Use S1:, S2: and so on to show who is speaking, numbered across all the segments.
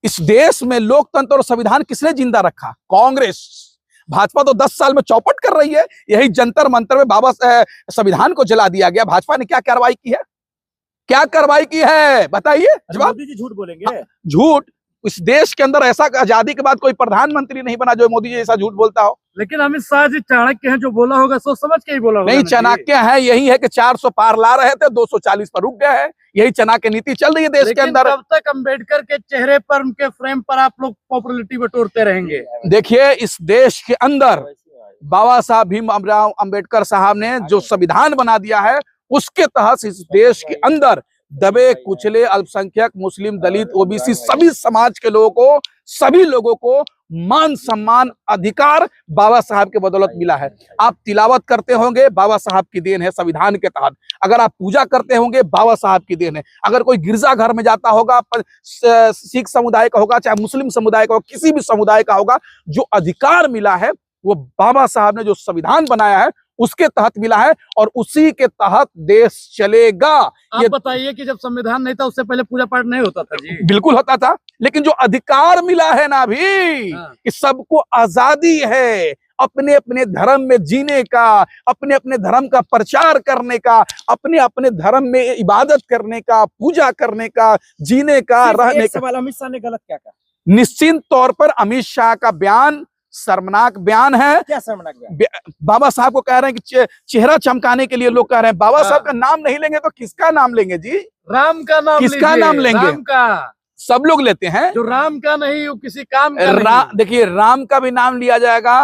S1: इस देश में लोकतंत्र और संविधान किसने जिंदा रखा? कांग्रेस। भाजपा तो 10 साल में चौपट कर रही है। यही जंतर मंतर में बाबा संविधान को जला दिया गया। भाजपा ने क्या कार्रवाई की है? क्या कार्रवाई की है बताइए? जवाब।
S2: मोदी जी झूठ बोलेंगे?
S1: झूठ। इस देश के अंदर ऐसा आजादी के बाद कोई प्रधानमंत्री नहीं बना जो मोदी जी जैसा झूठ बोलता हो।
S2: लेकिन अमित शाह जी चाणक्य हैं, जो बोला होगा सोच समझ के ही बोला होगा।
S1: नहीं, चाणक्य है। यही है कि 400 पार ला रहे थे, 240 पर रुक गए हैं। यही चाणक्य नीति चल रही है देश के अंदर।
S2: कब तक अंबेडकर के चेहरे पर, उनके फ्रेम पर आप लोग पॉपुलैरिटी बटोरते रहेंगे?
S1: देखिए, इस देश के अंदर बाबा साहब भीमराव अंबेडकर साहब ने जो संविधान बना दिया है, उसके तहत इस देश के अंदर दबे कुचले अल्पसंख्यक, मुस्लिम, दलित, ओबीसी सभी समाज के लोगों को, सभी लोगों को मान सम्मान अधिकार बाबा साहब के बदौलत मिला है। आप तिलावत करते होंगे, बाबा साहब की देन है संविधान के तहत। अगर आप पूजा करते होंगे, बाबा साहब की देन है। अगर कोई गिरजा घर में जाता होगा, सिख समुदाय का होगा, चाहे मुस्लिम समुदाय का हो, किसी भी समुदाय का होगा, जो अधिकार मिला है वो बाबा साहब ने जो संविधान बनाया है उसके तहत मिला है, और उसी के तहत देश चलेगा।
S2: आप बताइए कि जब संविधान नहीं था उससे पहले पूजा पाठ नहीं होता था जी?
S1: बिल्कुल होता था, लेकिन जो अधिकार मिला है ना अभी, कि सबको आजादी है अपने अपने धर्म में जीने का, अपने अपने धर्म का प्रचार करने का, अपने अपने धर्म में इबादत करने का, पूजा करने का, जीने का, रहने का।
S2: सवाल, अमित शाह ने गलत क्या कहा?
S1: निश्चित तौर पर अमित शाह का बयान शर्मनाक बयान है।
S2: क्या शर्मनाक बयान?
S1: बाबा साहब को कह रहे हैं कि चेहरा चमकाने के लिए लोग कह रहे हैं। बाबा साहब का नाम नहीं लेंगे तो किसका नाम लेंगे जी?
S2: राम का नाम,
S1: किसका नाम लेंगे?
S2: राम का।
S1: सब लोग लेते हैं।
S2: जो राम का नहीं वो किसी काम का नहीं।
S1: देखिए, राम का भी नाम लिया जाएगा,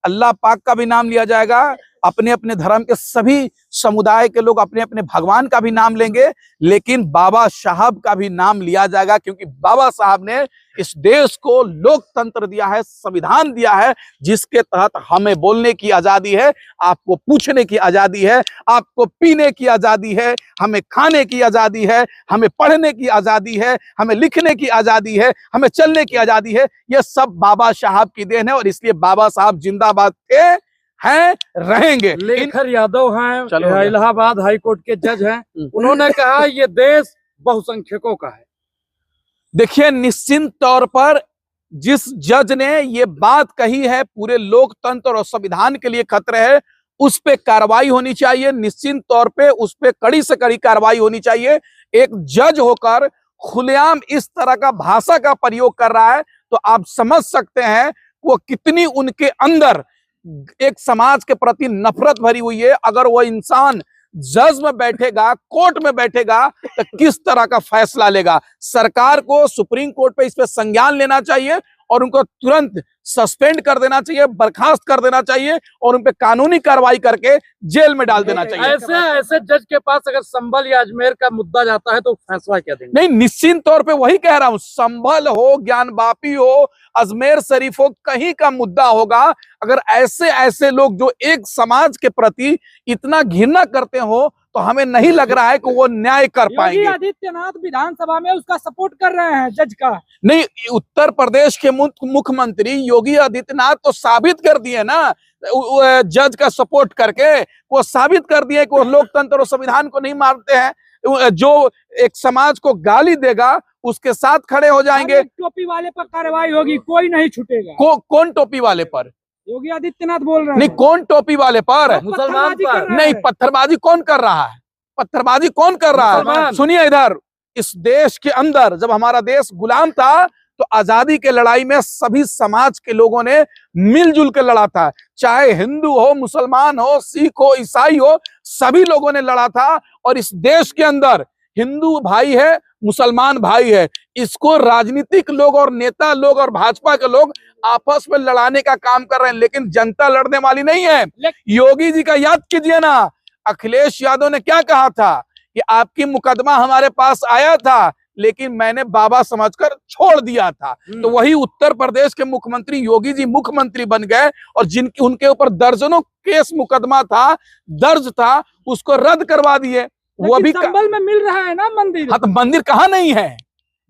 S1: अल्लाह पाक का भी नाम लिया जाएगा, अपने अपने धर्म के सभी समुदाय के लोग अपने अपने भगवान का भी नाम लेंगे, लेकिन बाबा साहब का भी नाम लिया जाएगा, क्योंकि बाबा साहब ने इस देश को लोकतंत्र दिया है, संविधान दिया है, जिसके तहत हमें बोलने की आजादी है, आपको पूछने की आजादी है, आपको पीने की आजादी है, हमें खाने की आजादी है, हमें पढ़ने की आजादी है, हमें लिखने की आजादी है, हमें चलने की आजादी है। यह सब बाबा साहब की देन है, और इसलिए बाबा साहब जिंदाबाद थे, हैं, रहेंगे।
S2: लेखर यादव हैं, इलाहाबाद हाई कोर्ट के जज हैं, उन्होंने कहा ये देश बहुसंख्यकों का है।
S1: देखिए, निश्चित तौर पर जिस जज ने ये बात कही है, पूरे लोकतंत्र और संविधान के लिए खतरे है, उस पे कार्रवाई होनी चाहिए। निश्चित तौर पे उस पे कड़ी से कड़ी कार्रवाई होनी चाहिए। एक जज होकर खुलेआम इस तरह का भाषा का प्रयोग कर रहा है, तो आप समझ सकते हैं वो कितनी उनके अंदर एक समाज के प्रति नफरत भरी हुई है। अगर वो इंसान जज में बैठेगा, कोर्ट में बैठेगा, तो किस तरह का फैसला लेगा? सरकार को सुप्रीम कोर्ट पे इस पे संज्ञान लेना चाहिए और उनको तुरंत सस्पेंड कर देना चाहिए, बर्खास्त कर देना चाहिए, और उन पे कानूनी कार्रवाई करके जेल में डाल देना चाहिए।
S2: ऐसे जज के पास अगर संभल या अजमेर का मुद्दा जाता है तो फैसला क्या देंगे?
S1: नहीं, निश्चित तौर पे वही कह रहा हूं, संभल हो, ज्ञानवापी हो, अजमेर शरीफ हो, कहीं का मुद्दा होगा। अगर ऐसे ऐसे लोग जो एक समाज के प्रति इतना घृणा करते हो, तो हमें नहीं लग रहा है कि वो न्याय कर पाएंगे।
S3: योगी आदित्यनाथ विधानसभा में उसका सपोर्ट कर रहे हैं जज का।
S1: नहीं, उत्तर प्रदेश के मुख्यमंत्री योगी आदित्यनाथ तो साबित कर दिए ना, जज का सपोर्ट करके वो साबित कर दिए कि वो लोकतंत्र और संविधान को नहीं मानते हैं। जो एक समाज को गाली देगा उसके साथ खड़े हो जाएंगे।
S3: टोपी वाले पर कार्रवाई होगी, कोई नहीं छूटेगा।
S1: कौन टोपी वाले पर?
S3: योगी आदित्यनाथ बोल रहे हैं।
S1: नहीं, कौन टोपी वाले पर?
S2: मुसलमान पर।
S1: नहीं, पत्थरबाजी कौन कर रहा है? पत्थरबाजी कौन कर रहा है? सुनिए, इधर इस देश के अंदर जब हमारा देश गुलाम था, तो आजादी के लड़ाई में सभी समाज के लोगों ने मिलजुल कर लड़ा था। चाहे हिंदू हो, मुसलमान हो, सिख हो, ईसाई हो, सभी लोगों ने लड़ा था। और इस देश के अंदर हिंदू भाई है, मुसलमान भाई है। इसको राजनीतिक लोग और नेता लोग और भाजपा के लोग आपस में लड़ाने का काम कर रहे हैं, लेकिन जनता लड़ने वाली नहीं है। योगी जी का याद कीजिए ना, अखिलेश यादव ने क्या कहा था कि आपकी मुकदमा हमारे पास आया था, लेकिन मैंने बाबा समझकर छोड़ दिया था। तो वही उत्तर प्रदेश के मुख्यमंत्री योगी जी मुख्यमंत्री बन गए, और जिनकी उनके ऊपर दर्जनों केस मुकदमा था, दर्ज था, उसको रद्द करवा दिए। वो भी
S3: संभल में मिल रहा है ना मंदिर।
S1: हाँ, तो मंदिर कहाँ नहीं है?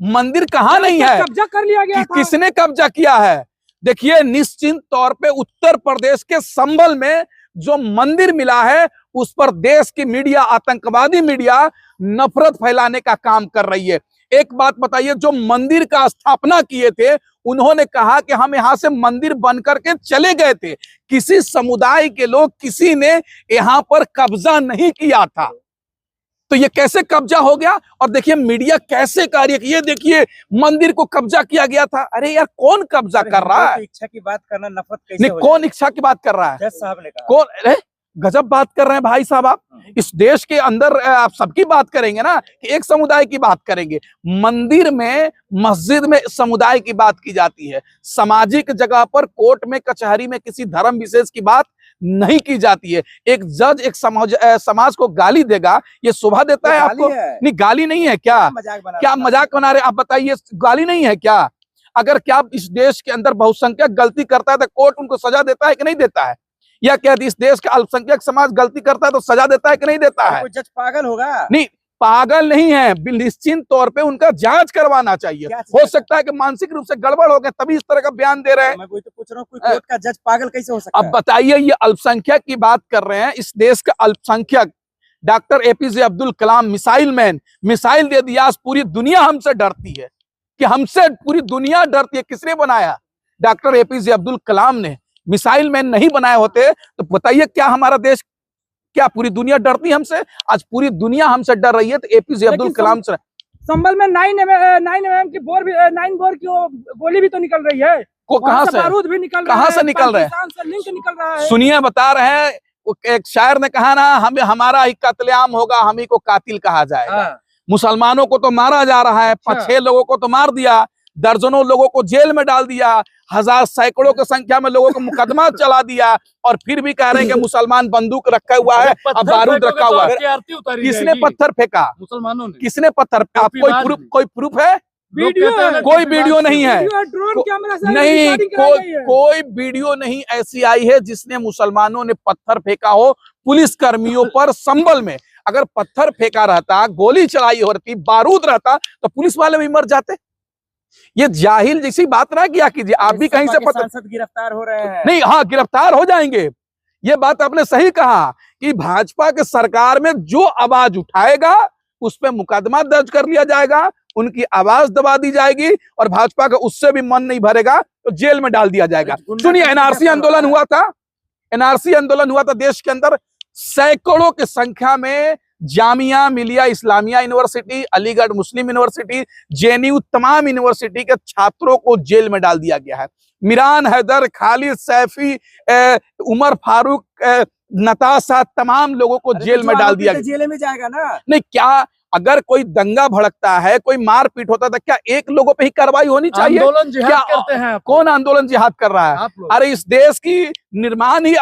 S1: मंदिर कहाँ नहीं है?
S3: कब्जा कर लिया गया था।
S1: किसने कब्जा किया है? देखिए, निश्चित तौर पे उत्तर प्रदेश के संभल में जो मंदिर मिला है, उस पर देश की मीडिया, आतंकवादी मीडिया नफरत फैलाने का काम कर रही है। एक बात बताइए, जो मंदिर का स्थापना किए थे उन्होंने कहा कि हम यहां से मंदिर बन करके चले गए थे। किसी समुदाय के लोग, किसी ने यहां पर कब्जा नहीं किया था, तो ये कैसे कब्जा हो गया? और देखिए मीडिया कैसे कार्य, ये देखिए मंदिर को कब्जा किया गया था। अरे यार, कौन कब्जा कर रहा है?
S4: इच्छा की बात करना नफरत कैसे
S1: नहीं,
S4: हो
S1: कौन इच्छा की बात कर रहा है?
S4: जज साहब ने कहा।
S1: कौन? अरे गजब बात कर रहे हैं भाई साहब आप। इस देश के अंदर आप सबकी बात करेंगे ना, कि एक समुदाय की बात करेंगे? मंदिर में, मस्जिद में समुदाय की बात की जाती है। सामाजिक जगह पर, कोर्ट में, कचहरी में किसी धर्म विशेष की बात नहीं की जाती है। एक जज एक समाज को गाली देगा, ये शोभा देता है आपको? नहीं, गाली नहीं है क्या? क्या मजाक बना रहे? आप बताइए, गाली नहीं है क्या? अगर क्या इस देश के अंदर बहुसंख्यक गलती करता है तो कोर्ट उनको सजा देता है कि नहीं देता है? या क्या इस देश का अल्पसंख्यक समाज गलती करता है तो सजा देता है कि नहीं देता है?
S4: कोई जज पागल होगा?
S1: नहीं, पागल नहीं है, निश्चित तौर पे उनका जांच करवाना चाहिए। हो सकता है कि मानसिक रूप से गड़बड़ हो गए तभी इस तरह का बयान दे रहे हैं।
S4: मैं वही तो पूछ रहा हूँ, कोई कोर्ट का जज पागल कैसे हो सकता है?
S1: अब बताइए, ये अल्पसंख्यक की बात कर रहे हैं, इस देश का अल्पसंख्यक doctor APJ Abdul Kalam, missile man, missile दे दिया। आज पूरी दुनिया हमसे डरती है, कि हमसे पूरी दुनिया डरती है। किसने बनाया? डॉक्टर एपीजे अब्दुल कलाम ने। मिसाइल मैन नहीं बनाए होते तो बताइए क्या हमारा देश, क्या पूरी दुनिया डरती हमसे? आज पूरी दुनिया हमसे डर रही है तो एपीजे अब्दुल कलाम से।
S3: संभल में 9mm की बोर की गोली भी तो निकल रही है।
S1: कहां से?
S3: बारूद भी निकल रहा है।
S1: कहां से निकल रहे हैं?
S3: पाकिस्तान से लिंक निकल रहा है।
S1: सुनिए, बता रहे हैं, एक शायर ने कहा ना, हमारा ही कत्लेआम होगा, हम ही को कातिल कहा जाएगा। मुसलमानों को तो मारा जा रहा है, 5-6 लोगों को तो मार दिया, दर्जनों लोगों को जेल में डाल दिया, हजार सैकड़ों की संख्या में लोगों को मुकदमा चला दिया, और फिर भी कह रहे हैं कि मुसलमान बंदूक रखा हुआ है, अब बारूद रखा हुआ है। किसने पत्थर फेंका?
S2: मुसलमानों ने।
S1: किसने पत्थर? आप कोई प्रूफ है? कोई वीडियो नहीं है,
S3: ड्रोन कैमरा से
S1: नहीं, कोई वीडियो नहीं ऐसी आई है जिसने मुसलमानों ने पत्थर फेंका हो पुलिस कर्मियों पर। संभल में अगर पत्थर फेंका रहता, गोली चलाई होती, बारूद रहता, तो पुलिस वाले भी मर जाते। ये जाहिल जैसी बात ना किया कीजिए। आप भी कहीं से
S4: सांसद गिरफ्तार हो रहे हैं।
S1: नहीं, हाँ, गिरफ्तार हो जाएंगे। ये बात आपने सही कहा कि भाजपा के सरकार में जो आवाज उठाएगा उस पर मुकदमा दर्ज कर लिया जाएगा, उनकी आवाज दबा दी जाएगी, और भाजपा का उससे भी मन नहीं भरेगा तो जेल में डाल दिया जाएगा। सुनिए, एनआरसी आंदोलन हुआ था, एनआरसी आंदोलन हुआ था देश के अंदर। सैकड़ों की संख्या में जामिया मिलिया इस्लामिया यूनिवर्सिटी, अलीगढ़ मुस्लिम यूनिवर्सिटी, जेएनयू, तमाम यूनिवर्सिटी के छात्रों को जेल में डाल दिया गया है। मिरान हैदर, खालिद सैफी, उमर फारूक, नताशा, तमाम लोगों को जेल में डाल दिया गया।
S4: जेल में जाएगा ना?
S1: नहीं, क्या अगर कोई दंगा भड़कता है, कोई मारपीट होता है, क्या एक लोगों पे ही कार्रवाई होनी चाहिए?
S2: आंदोलन जिहाद करते हैं।
S1: कौन आंदोलन जिहाद कर रहा है? अरे इस देश की निर्माण ही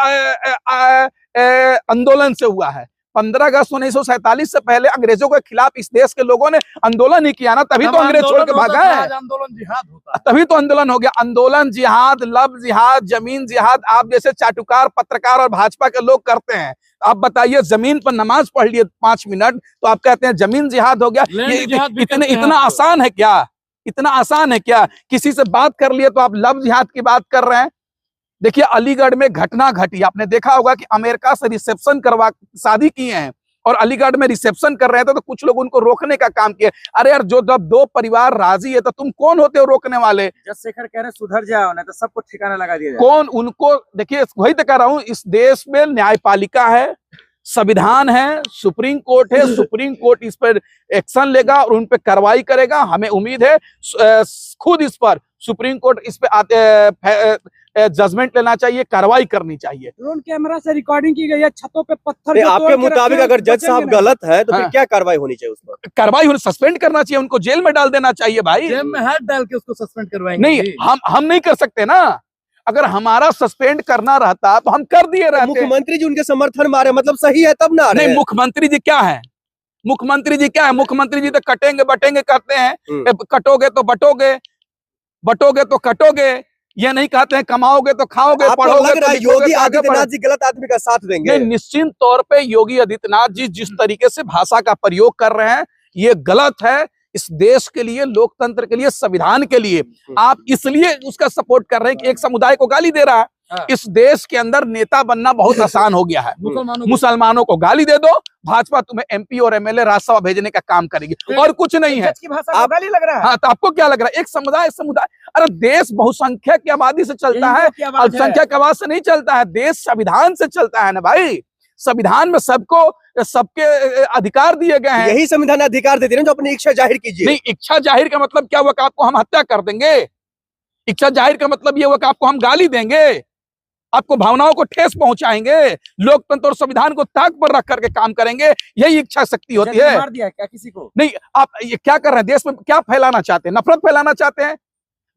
S1: आंदोलन से हुआ है। 15 अगस्त 1947 से पहले अंग्रेजों के खिलाफ इस देश के लोगों ने आंदोलन ही किया ना, तभी तो अंग्रेज छोड़ के भागा है।
S2: आंदोलन जिहाद होता है,
S1: तभी तो आंदोलन हो गया। आंदोलन जिहाद, लव जिहाद, जमीन जिहाद आप जैसे चाटुकार पत्रकार और भाजपा के लोग करते हैं। आप बताइए, जमीन पर नमाज पढ़ लिए 5 मिनट तो आप कहते हैं जमीन जिहाद हो गया। ये इतना आसान है क्या? इतना आसान है क्या? किसी से बात कर लिए तो आप लव जिहाद की बात कर रहे हैं। देखिए, अलीगढ़ में घटना घटी, आपने देखा होगा कि अमेरिका से रिसेप्शन करवा शादी किए हैं और अलीगढ़ में रिसेप्शन कर रहे थे तो कुछ लोग उनको रोकने का काम किए। अरे यार, जब 2 परिवार राजी है तो तुम कौन होते हो रोकने वाले?
S4: जज शेखर कह रहे सुधर जाओ ना तो सबको ठिकाना लगा दिया जाए।
S1: कौन उनको? देखिए, वही तो कह रहा हूं, इस देश में न्यायपालिका है, संविधान है, सुप्रीम कोर्ट है। सुप्रीम कोर्ट इस पर एक्शन लेगा और उन पर कार्रवाई करेगा। हमें उम्मीद है खुद इस पर सुप्रीम कोर्ट इस पे जजमेंट लेना चाहिए, कार्रवाई करनी चाहिए।
S3: ड्रोन कैमरा से रिकॉर्डिंग की गई है, छतों पे पत्थर।
S5: आपके मुताबिक अगर जज साहब गलत है तो फिर क्या कार्रवाई होनी चाहिए? उस पर
S1: कार्रवाई होनी, सस्पेंड करना चाहिए, उनको जेल में डाल देना चाहिए भाई।
S2: जेल में हाथ डाल के उसको सस्पेंड करवाएंगे।
S1: नहीं, हम नहीं कर सकते ना। अगर हमारा सस्पेंड करना रहता तो हम कर दिए रहते।
S5: मुख्यमंत्री जी उनके समर्थन मारे, मतलब सही है तब ना?
S1: नहीं, मुख्यमंत्री जी क्या है? मुख्यमंत्री जी क्या है? मुख्यमंत्री जी तो कटेंगे बटेंगे करते हैं। कटोगे तो बटोगे, बटोगे तो कटोगे। ये नहीं कहते हैं कमाओगे तो खाओगे, पढ़ोगे तो
S5: योगी आदित्यनाथ जी गलत आदमी का साथ देंगे?
S1: निश्चित तौर पे योगी आदित्यनाथ जी जिस तरीके से भाषा का प्रयोग कर रहे हैं ये गलत है। इस देश के लिए, लोकतंत्र के लिए, संविधान के लिए आप इसलिए उसका सपोर्ट कर रहे हैं कि एक समुदाय को गाली दे रहा है।
S2: हाँ।
S1: इस देश के अंदर नेता बनना बहुत आसान हो गया है।
S2: मुसलमानों
S1: मुसलमानों को गाली दे दो, भाजपा तुम्हें एमपी और एमएलए राज्यसभा भेजने का काम करेगी और कुछ नहीं है।
S4: जज की भाषा को गाली लग रहा है।
S1: हाँ, तो आपको क्या लग रहा है? एक समुदाय, अरे देश बहुसंख्यक की आबादी से चलता है, अल्पसंख्यक आवाज से नहीं चलता है। देश संविधान से चलता है ना भाई। संविधान में सबके अधिकार दिए गए हैं।
S5: यही संविधान अधिकार देते हैं जो अपनी इच्छा जाहिर कीजिए।
S1: नहीं, इच्छा जाहिर का मतलब क्या हुआ कि आपको हम हत्या कर देंगे? इच्छा जाहिर का मतलब ये हुआ कि आपको हम गाली देंगे, आपको भावनाओं को ठेस पहुंचाएंगे, लोकतंत्र और संविधान को ताक पर रख करके काम करेंगे। यही इच्छा शक्ति होती है।
S4: मार दिया क्या किसी को?
S1: नहीं, आप ये क्या कर रहे हैं? देश में क्या फैलाना चाहते हैं? नफरत फैलाना चाहते हैं?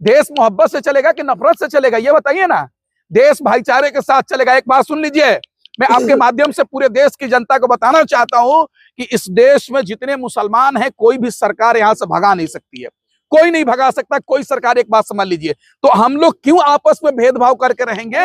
S1: देश मोहब्बत से चलेगा कि नफरत से चलेगा, ये बताइए ना। देश भाईचारे के साथ चलेगा। एक बात सुन लीजिए, मैं आपके माध्यम से पूरे देश की जनता को बताना चाहता हूं कि इस देश में जितने मुसलमान हैं, कोई भी सरकार यहां से भगा नहीं सकती है। कोई नहीं भगा सकता कोई सरकार। एक बात समझ लीजिए, तो हम लोग क्यों आपस में भेदभाव करके रहेंगे?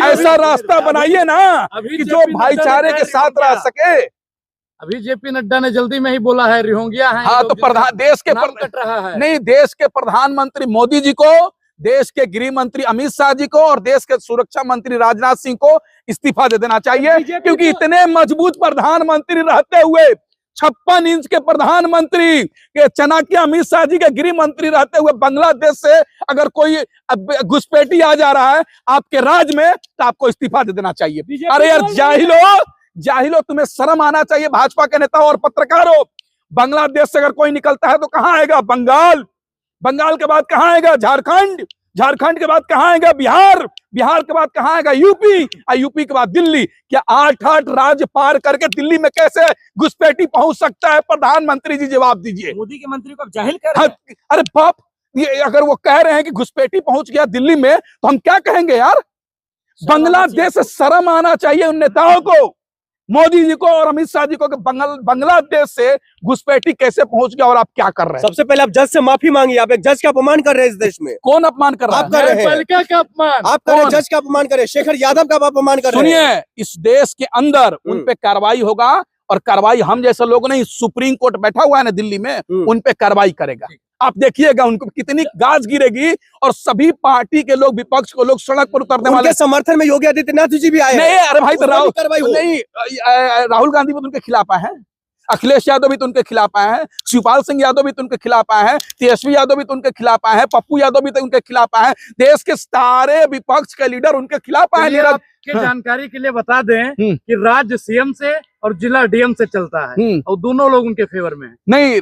S1: ऐसा रास्ता बनाइए ना कि जो भाईचारे के साथ रह सके।
S2: अभी जेपी नड्डा ने जल्दी में ही बोला है रिहोंगिया है।
S1: हाँ, तो प्रधान देश के
S2: कट रहा है।
S1: नहीं, देश के प्रधानमंत्री मोदी जी को, देश के गृह मंत्री अमित शाह जी को और देश के सुरक्षा मंत्री राजनाथ सिंह को इस्तीफा दे देना चाहिए, क्योंकि इतने मजबूत प्रधानमंत्री रहते हुए, 56 इंच के प्रधानमंत्री के चाणक्य अमित शाह जी के गृह मंत्री रहते हुए, बांग्लादेश से अगर कोई घुसपैठी आ जा रहा है आपके राज्य में, तो आपको इस्तीफा दे देना चाहिए। अरे यार जाहिलो, तुम्हें शर्म आना चाहिए। भाजपा के नेता और पत्रकारों, बांग्लादेश से अगर कोई निकलता है तो कहां आएगा? बंगाल के बाद कहां आएगा? झारखंड के बाद कहां आएगा? बिहार के बाद कहां आएगा? यूपी के बाद दिल्ली। क्या 8 राज्य पार करके दिल्ली में कैसे घुसपैठी पहुंच सकता है? प्रधानमंत्री जी जवाब दीजिए।
S4: मोदी के मंत्री को अब जाहिल कर रहे हैं।
S1: अरे बाप, ये अगर वो कह रहे हैं कि घुसपैठी पहुंच गया दिल्ली में, तो हम क्या कहेंगे यार? बांग्लादेश से शर्म आना चाहिए उन नेताओं को, मोदी जी को और अमित शाह जी को, कि बांग्लादेश से घुसपैठी कैसे पहुंच गया और आप क्या कर रहे हैं?
S5: सबसे पहले आप जज से माफी मांगिए। आप एक जज का अपमान कर रहे हैं इस देश में।
S1: कौन अपमान कर रहा है?
S5: आप कर रहे हैं।
S2: न्यायपालिका का अपमान
S5: आप कर रहे हैं, जज का अपमान कर रहे हैं, शेखर यादव का आप अपमान कर रहे हैं।
S1: सुनिए, इस देश के अंदर उन पे कार्रवाई होगा, और कार्रवाई हम जैसे लोग नहीं, सुप्रीम कोर्ट बैठा हुआ है ना दिल्ली में, उन पे कार्रवाई करेगा। आप देखिएगा उनको कितनी गाज गिरेगी, और सभी पार्टी के लोग, विपक्ष को लोग सड़क पर उतरने वाले।
S5: समर्थन में योगी आदित्यनाथ जी भी आए।
S1: नहीं, अरे भाई, तो राहुल गांधी भी तो उनके खिलाफ आए हैं, अखिलेश यादव भी तो उनके खिलाफ आए हैं, शिवपाल सिंह यादव भी तो उनके खिलाफ आए हैं, तेजस्वी यादव भी तो उनके खिलाफ आए हैं, पप्पू यादव भी तो उनके खिलाफ आए हैं। देश के सारे विपक्ष के लीडर उनके खिलाफ आए हैं।
S2: आपके जानकारी के लिए बता दें कि राज्य सीएम से और जिला डीएम से चलता है, और दोनों लोग उनके फेवर में हैं।
S1: नहीं,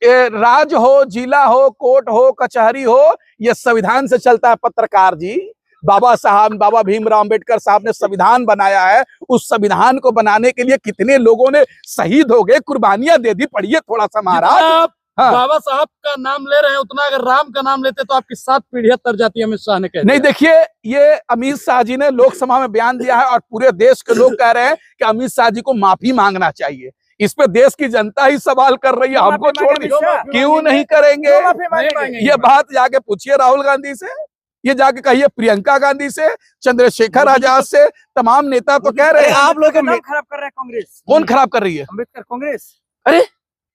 S1: राज्य हो, जिला हो, कोर्ट हो, कचहरी हो, ये संविधान से चलता है। पत्रकार जी, बाबा भीमराव अंबेडकर साहब ने संविधान बनाया है। उस संविधान को बनाने के लिए कितने लोगों ने शहीद हो गए, कुर्बानियां दे दी। पढ़िए थोड़ा सा महाराज।
S2: आप बाबा साहब का नाम ले रहे हैं, उतना अगर राम का नाम लेते तो आपकी 7 पीढ़ियां तर जाती। अमित शाह ने कह दिया।
S1: नहीं, देखिए, ये अमित शाह जी ने लोकसभा में बयान दिया है, और पूरे देश के लोग कह रहे हैं कि अमित शाह जी को माफी मांगना चाहिए। इस पे देश की जनता ही सवाल कर रही है, हमको छोड़ दी, क्यों नहीं करेंगे? ये बात जाके पूछिए राहुल गांधी से, ये जाके कहिए प्रियंका गांधी से, चंद्रशेखर आजाद से, तमाम नेता तो कह रहे हैं।
S4: आप लोग खराब कर रहे हैं कांग्रेस।
S1: कौन खराब कर रही है?
S4: अम्बेडकर कांग्रेस।
S1: अरे